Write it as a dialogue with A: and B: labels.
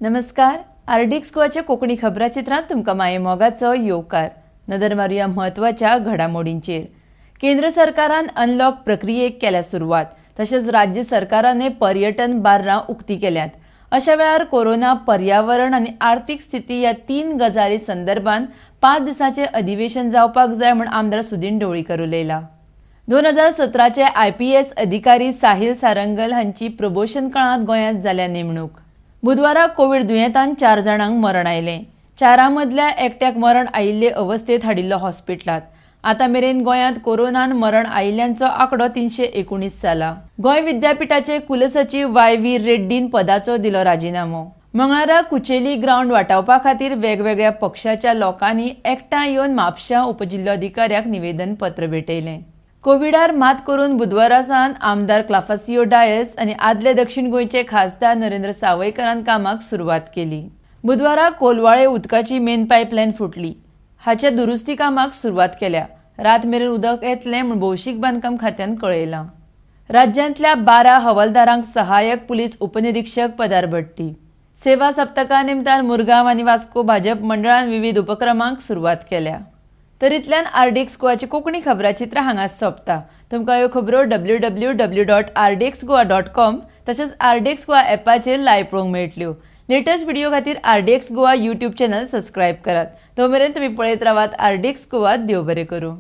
A: नमस्कार. आरडीएक्स गोवाच्या कोंकणी खबराचित्रांत तुमकां माये मोगाचो येवकार. नदर मारुया म्हत्वाच्या घडामोडींचेर. केंद्र सरकारान अनलॉक प्रक्रियेक केल्या सुरवात. तशेंच राज्य सरकारांनी पर्यटन बार्रां उक्ती केल्यात. अशा वेळार कोरोना, पर्यावरण आनी आर्थीक स्थिती ह्या 3 गजाली संदर्भात 5 दिसांचे अधिवेशन जावपाक जाय म्हूण आमदार सुदीन ढवळीकर उलयला. 2017चे IPS अधिकारी साहिल सारंगल हांची प्रमोशन काळांत गोंयांत जाल्या नेमणूक. बुधवाराक कोविड दुयेंतान 4 जाणांक मरण आयलें. 4 मदल्या एकट्याक मरण आयिल्ले अवस्थेत हाडिल्लो हॉस्पिटलांत. आतां मेरेन गोंयांत कोरोनान मरण आयिल्ल्यांचो आंकडो 319 जाला. गोंय विद्यापीठाचे कुलसचिव YV रेड्डीन पदाचो दिलो राजिनामो. मंगळारा कुचेली ग्राउंड वाटावपा खातीर वेगवेगळ्या पक्षाच्या लोकांनी एकठांय येवन म्हापशां उपजिल्लोधिकाऱ्याक निवेदन पत्र भेटयलें. कोविडार मात करून बुधवारा सावन आमदार क्लाफासियो डायस आनी आदले दक्षिण गोंयचे खासदार नरेंद्र सावयकरान कामाक सुरवात केली. बुधवारा कोलवाळे उदकाची मेन पायपलायन फुटली. हाच्या दुरुस्ती कामाक सुरवात केल्या. रात मेरेन उदक येतलें म्हूण भौशीक बांदकाम खात्यान कळयलां. राज्यांतल्या 12 हवालदारांक सहाय्यक पुलीस उपनिरीक्षक पदार बडटी. सेवा सप्तका निमतान मुरगांव आनी वास्को भाजप मंडळान विविध उपक्रमांक सुरवात केल्या. तरींतल्यान आरडीएक्स गोवाची कोंकणी खबराचित्रां हांगाच सोंपता. तुमकां ह्यो खबरो www.rdxgoa.com तशेंच आरडीएक्स गोवा ॲपाचेर लायव्ह पळोवंक मेळटल्यो. लेटस्ट व्हिडिओ खातीर RDX Goa YouTube channel subscribe करात. तो मेरेन तुमी पळयत रावात आरडीएक्स गोवा. देव बरें करूं.